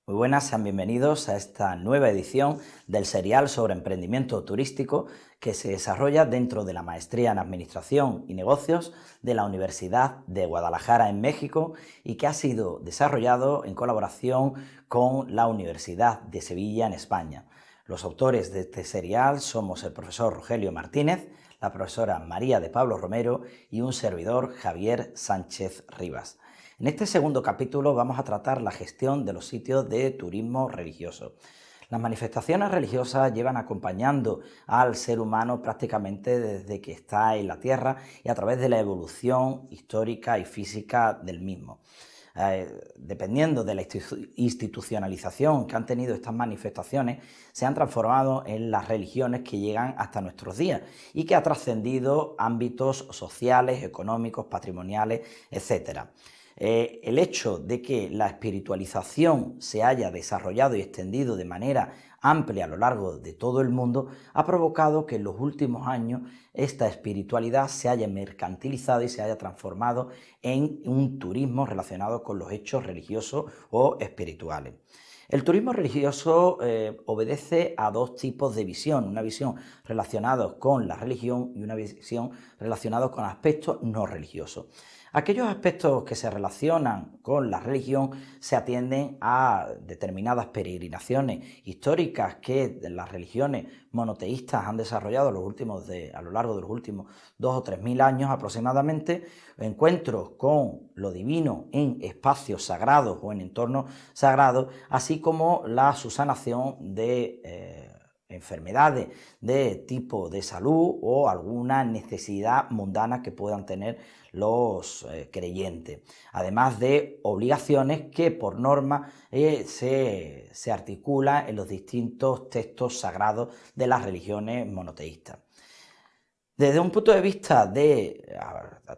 Muy buenas, sean bienvenidos a esta nueva edición del serial sobre emprendimiento turístico que se desarrolla dentro de la Maestría en Administración y Negocios de la Universidad de Guadalajara en México y que ha sido desarrollado en colaboración con la Universidad de Sevilla en España. Los autores de este serial somos el profesor Rogelio Martínez, la profesora María de Pablo Romero y un servidor Javier Sánchez Rivas. En este segundo capítulo vamos a tratar la gestión de los sitios de turismo religioso. Las manifestaciones religiosas llevan acompañando al ser humano prácticamente desde que está en la Tierra y a través de la evolución histórica y física del mismo. Dependiendo de la institucionalización que han tenido estas manifestaciones, se han transformado en las religiones que llegan hasta nuestros días y que ha trascendido ámbitos sociales, económicos, patrimoniales, etc. El hecho de que la espiritualización se haya desarrollado y extendido de manera amplia a lo largo de todo el mundo ha provocado que en los últimos años esta espiritualidad se haya mercantilizado y se haya transformado en un turismo relacionado con los hechos religiosos o espirituales. El turismo religioso obedece a dos tipos de visión, una visión relacionada con la religión y una visión relacionada con aspectos no religiosos. Aquellos aspectos que se relacionan con la religión se atienden a determinadas peregrinaciones históricas que las religiones monoteístas han desarrollado a lo largo de los últimos 2 o 3 mil años aproximadamente, encuentros con lo divino en espacios sagrados o en entornos sagrados, así como la subsanación de enfermedades de tipo de salud o alguna necesidad mundana que puedan tener los creyentes, además de obligaciones que por norma se articulan en los distintos textos sagrados de las religiones monoteístas. Desde un punto de vista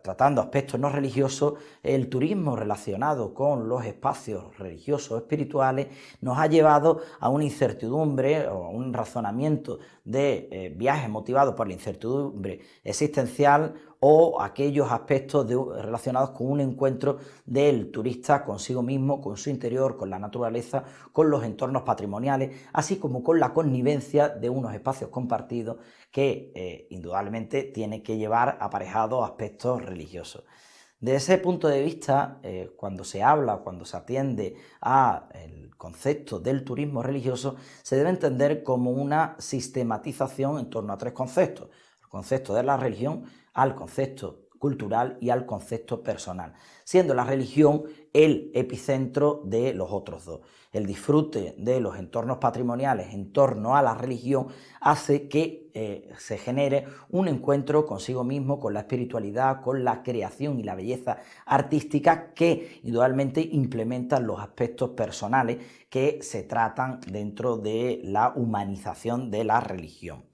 tratando aspectos no religiosos, el turismo relacionado con los espacios religiosos o espirituales nos ha llevado a una incertidumbre o a un razonamiento de viajes motivados por la incertidumbre existencial o aquellos aspectos relacionados con un encuentro del turista consigo mismo, con su interior, con la naturaleza, con los entornos patrimoniales, así como con la connivencia de unos espacios compartidos que indudablemente tiene que llevar aparejados aspectos religiosos. Desde ese punto de vista, cuando se habla, cuando se atiende al concepto del turismo religioso, se debe entender como una sistematización en torno a tres conceptos: el concepto de la religión, al concepto cultural y al concepto personal, siendo la religión el epicentro de los otros dos. El disfrute de los entornos patrimoniales en torno a la religión hace que se genere un encuentro consigo mismo, con la espiritualidad, con la creación y la belleza artística que indudablemente implementan los aspectos personales que se tratan dentro de la humanización de la religión.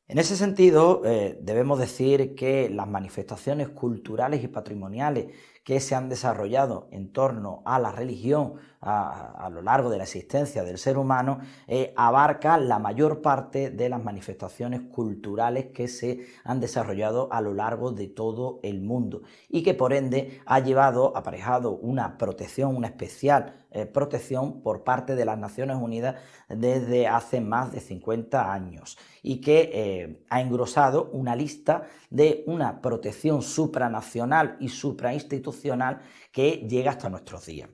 En ese sentido, debemos decir que las manifestaciones culturales y patrimoniales que se han desarrollado en torno a la religión a lo largo de la existencia del ser humano abarca la mayor parte de las manifestaciones culturales que se han desarrollado a lo largo de todo el mundo y que por ende ha llevado aparejado una protección, una especial protección por parte de las Naciones Unidas desde hace más de 50 años y que ha engrosado una lista de una protección supranacional y suprainstitucional que llega hasta nuestros días.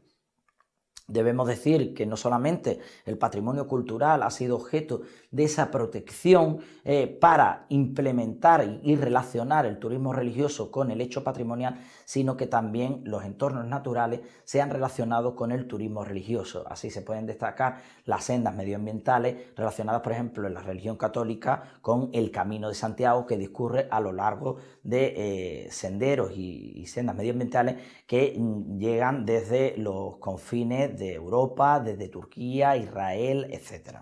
Debemos decir que no solamente el patrimonio cultural ha sido objeto de esa protección para implementar y relacionar el turismo religioso con el hecho patrimonial, sino que también los entornos naturales se han relacionado con el turismo religioso. Así se pueden destacar las sendas medioambientales relacionadas, por ejemplo, en la religión católica con el Camino de Santiago, que discurre a lo largo de senderos y sendas medioambientales que llegan desde los confines de Europa, desde Turquía, Israel, etc.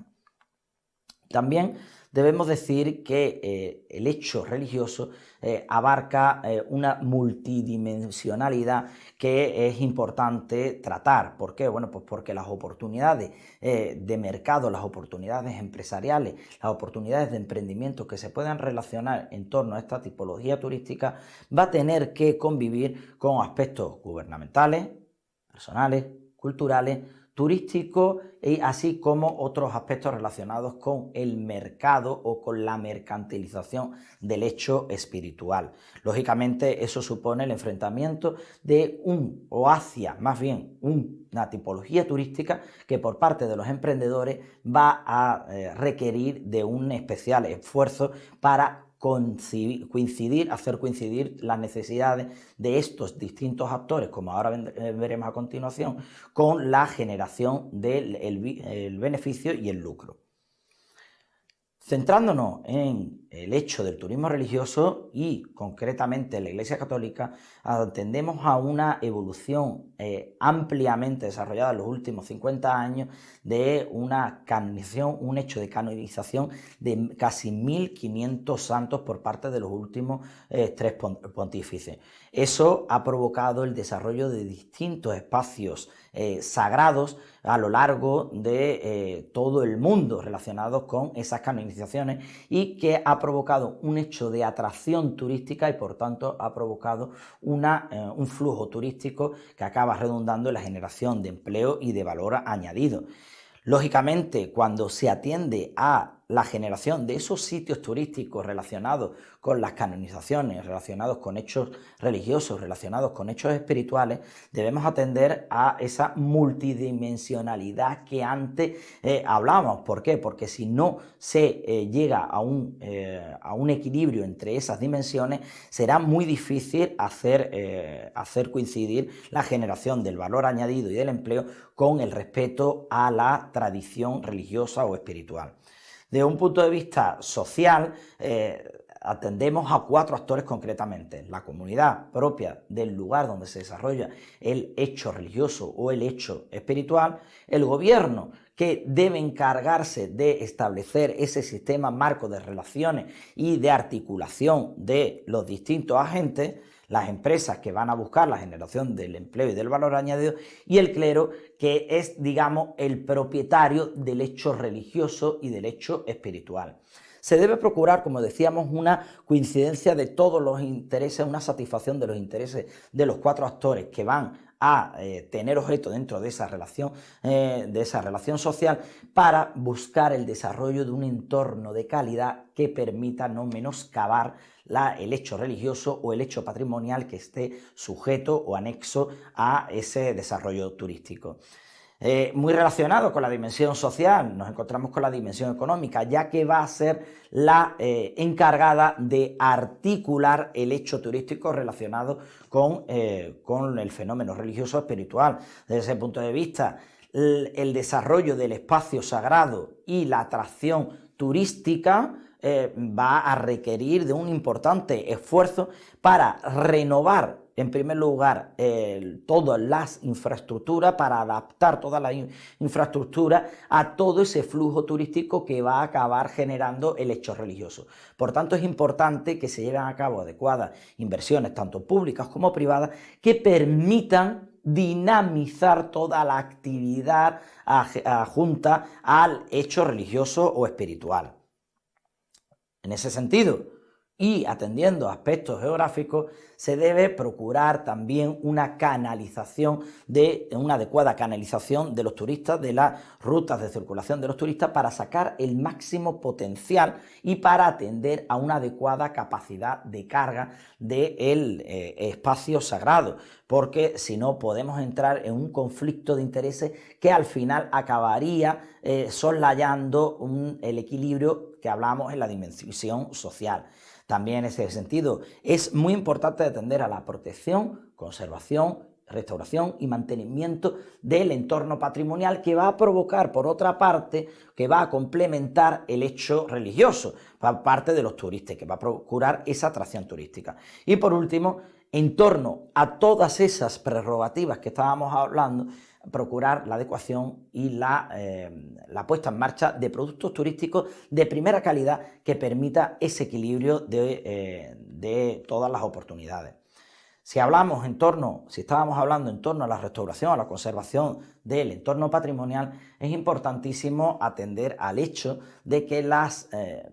También debemos decir que el hecho religioso abarca una multidimensionalidad que es importante tratar. ¿Por qué? Bueno, pues porque las oportunidades de mercado, las oportunidades empresariales, las oportunidades de emprendimiento que se puedan relacionar en torno a esta tipología turística va a tener que convivir con aspectos gubernamentales, personales, culturales, turístico, y así como otros aspectos relacionados con el mercado o con la mercantilización del hecho espiritual. Lógicamente, eso supone el enfrentamiento de más bien una tipología turística que por parte de los emprendedores va a requerir de un especial esfuerzo para hacer coincidir las necesidades de estos distintos actores, como ahora veremos a continuación, con la generación del beneficio y el lucro. Centrándonos en el hecho del turismo religioso y concretamente en la Iglesia Católica, atendemos a una evolución ampliamente desarrollada en los últimos 50 años de una canonización, un hecho de canonización de casi 1500 santos por parte de los últimos tres pontífices. Eso ha provocado el desarrollo de distintos espacios sagrados a lo largo de todo el mundo relacionados con esas canonizaciones y que ha provocado un hecho de atracción turística y por tanto ha provocado un flujo turístico que acaba redundando en la generación de empleo y de valor añadido. Lógicamente, cuando se atiende a la generación de esos sitios turísticos relacionados con las canonizaciones, relacionados con hechos religiosos, relacionados con hechos espirituales, debemos atender a esa multidimensionalidad que antes hablábamos. ¿Por qué? Porque si no se llega a un equilibrio entre esas dimensiones, será muy difícil hacer coincidir la generación del valor añadido y del empleo con el respeto a la tradición religiosa o espiritual. Desde un punto de vista social, atendemos a 4 actores concretamente: la comunidad propia del lugar donde se desarrolla el hecho religioso o el hecho espiritual, el gobierno, que debe encargarse de establecer ese sistema marco de relaciones y de articulación de los distintos agentes, las empresas que van a buscar la generación del empleo y del valor añadido, y el clero, que es, digamos, el propietario del hecho religioso y del hecho espiritual. Se debe procurar, como decíamos, una coincidencia de todos los intereses, una satisfacción de los intereses de los 4 actores que van a tener objeto dentro de esa relación social, para buscar el desarrollo de un entorno de calidad que permita no menoscabar el hecho religioso o el hecho patrimonial que esté sujeto o anexo a ese desarrollo turístico. Muy relacionado con la dimensión social, nos encontramos con la dimensión económica, ya que va a ser la encargada de articular el hecho turístico relacionado con el fenómeno religioso espiritual. Desde ese punto de vista, el desarrollo del espacio sagrado y la atracción turística va a requerir de un importante esfuerzo para renovar, en primer lugar, todas las infraestructuras, para adaptar toda la infraestructura a todo ese flujo turístico que va a acabar generando el hecho religioso. Por tanto, es importante que se lleven a cabo adecuadas inversiones, tanto públicas como privadas, que permitan dinamizar toda la actividad adjunta al hecho religioso o espiritual. En ese sentido, y atendiendo a aspectos geográficos, se debe procurar también una adecuada canalización de los turistas, de las rutas de circulación de los turistas, para sacar el máximo potencial y para atender a una adecuada capacidad de carga del espacio sagrado, porque si no podemos entrar en un conflicto de intereses que al final acabaría soslayando el equilibrio que hablamos en la dimensión social. También en ese sentido es muy importante atender a la protección, conservación, restauración y mantenimiento del entorno patrimonial, que va a provocar, por otra parte, que va a complementar el hecho religioso por parte de los turistas, que va a procurar esa atracción turística. Y por último, en torno a todas esas prerrogativas que estábamos hablando, procurar la adecuación y la puesta en marcha de productos turísticos de primera calidad que permita ese equilibrio de todas las oportunidades. Si estábamos hablando en torno a la restauración, a la conservación del entorno patrimonial, es importantísimo atender al hecho de que la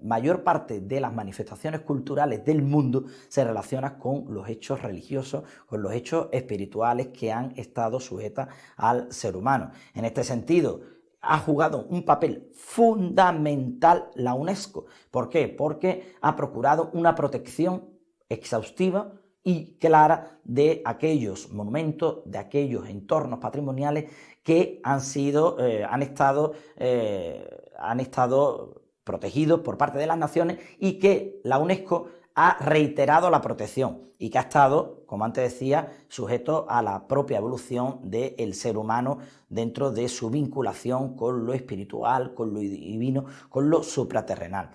mayor parte de las manifestaciones culturales del mundo se relacionan con los hechos religiosos, con los hechos espirituales que han estado sujetas al ser humano. En este sentido, ha jugado un papel fundamental la UNESCO. ¿Por qué? Porque ha procurado una protección exhaustiva y clara de aquellos monumentos, de aquellos entornos patrimoniales que han estado protegidos por parte de las naciones y que la UNESCO ha reiterado la protección y que ha estado, como antes decía, sujeto a la propia evolución del ser humano dentro de su vinculación con lo espiritual, con lo divino, con lo supraterrenal.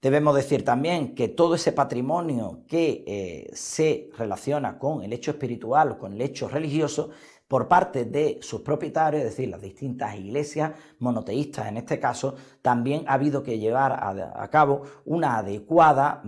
Debemos decir también que todo ese patrimonio que se relaciona con el hecho espiritual o con el hecho religioso, por parte de sus propietarios, es decir, las distintas iglesias monoteístas en este caso, también ha habido que llevar a cabo una adecuada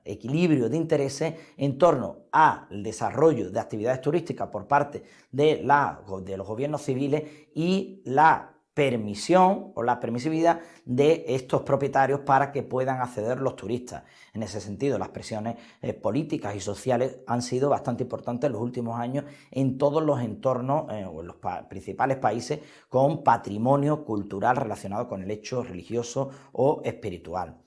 equilibrio de intereses en torno al desarrollo de actividades turísticas por parte de los gobiernos civiles y la permisión o la permisividad de estos propietarios para que puedan acceder los turistas. En ese sentido, las presiones políticas y sociales han sido bastante importantes en los últimos años en todos los entornos o en los principales países con patrimonio cultural relacionado con el hecho religioso o espiritual.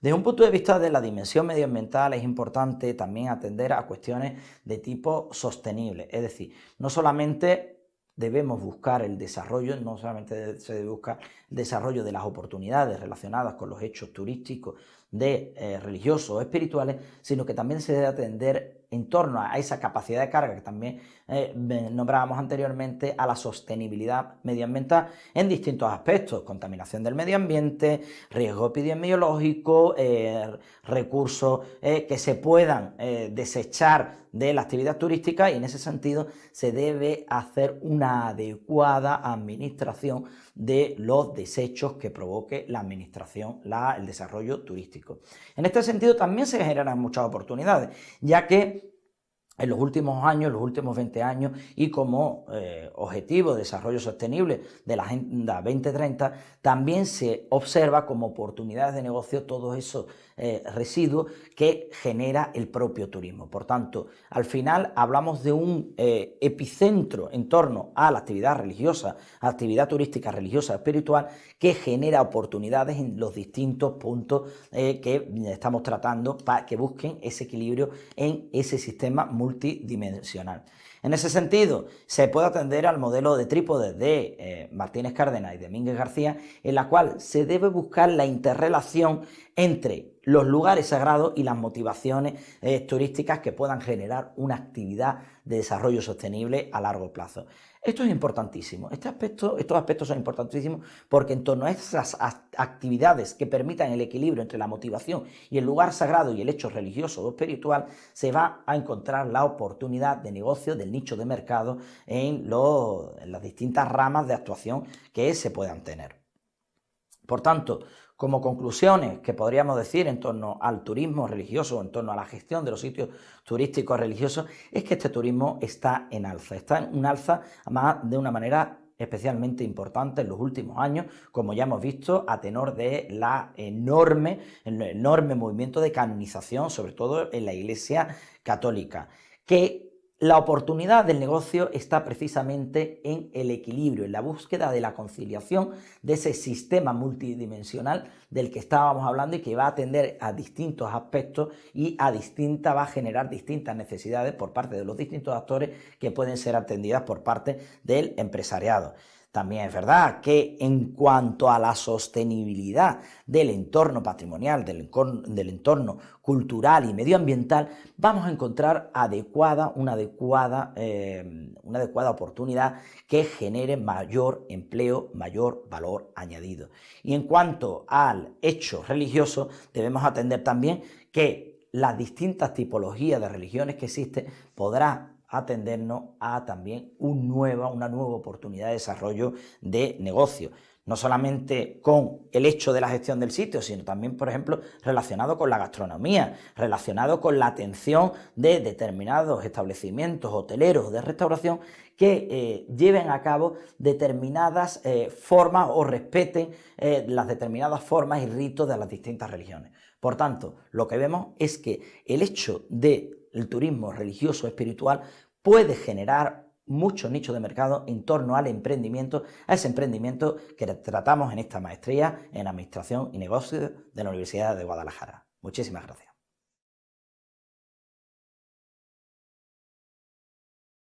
Desde un punto de vista de la dimensión medioambiental es importante también atender a cuestiones de tipo sostenible, es decir, no solamente debemos buscar el desarrollo, no solamente se debe buscar el desarrollo de las oportunidades relacionadas con los hechos turísticos religiosos o espirituales, sino que también se debe atender en torno a esa capacidad de carga que también nombrábamos anteriormente, a la sostenibilidad medioambiental en distintos aspectos: contaminación del medio ambiente, riesgo epidemiológico, recursos que se puedan desechar de la actividad turística, y en ese sentido se debe hacer una adecuada administración de los desechos que provoque la administración, el desarrollo turístico. En este sentido también se generan muchas oportunidades, ya que en los últimos años, los últimos 20 años, y como objetivo de desarrollo sostenible de la Agenda 2030, también se observa como oportunidades de negocio todos esos residuos que genera el propio turismo. Por tanto, al final hablamos de un epicentro en torno a la actividad religiosa, actividad turística religiosa espiritual, que genera oportunidades en los distintos puntos que estamos tratando para que busquen ese equilibrio en ese sistema multidimensional. En ese sentido, se puede atender al modelo de trípode de Martínez Cárdenas y de Domínguez García, en la cual se debe buscar la interrelación entre los lugares sagrados y las motivaciones turísticas que puedan generar una actividad de desarrollo sostenible a largo plazo. Esto es importantísimo. Estos aspectos son importantísimos porque en torno a esas actividades que permitan el equilibrio entre la motivación y el lugar sagrado y el hecho religioso o espiritual, se va a encontrar la oportunidad de negocio, del nicho de mercado en las distintas ramas de actuación que se puedan tener. Por tanto, como conclusiones que podríamos decir en torno al turismo religioso, en torno a la gestión de los sitios turísticos religiosos, es que este turismo está en un alza además de una manera especialmente importante en los últimos años, como ya hemos visto, a tenor de el enorme movimiento de canonización, sobre todo en la Iglesia católica, que la oportunidad del negocio está precisamente en el equilibrio, en la búsqueda de la conciliación de ese sistema multidimensional del que estábamos hablando y que va a atender a distintos aspectos y va a generar distintas necesidades por parte de los distintos actores que pueden ser atendidas por parte del empresariado. También es verdad que en cuanto a la sostenibilidad del entorno patrimonial, del entorno cultural y medioambiental, vamos a encontrar una adecuada oportunidad que genere mayor empleo, mayor valor añadido. Y en cuanto al hecho religioso, debemos atender también que las distintas tipologías de religiones que existen podrá atendernos a también una nueva oportunidad de desarrollo de negocio. No solamente con el hecho de la gestión del sitio, sino también, por ejemplo, relacionado con la gastronomía, relacionado con la atención de determinados establecimientos hoteleros de restauración que lleven a cabo determinadas formas o respeten las determinadas formas y ritos de las distintas religiones. Por tanto, lo que vemos es que el hecho del turismo religioso espiritual puede generar muchos nichos de mercado en torno al emprendimiento, a ese emprendimiento que tratamos en esta maestría en Administración y Negocios de la Universidad de Guadalajara. Muchísimas gracias.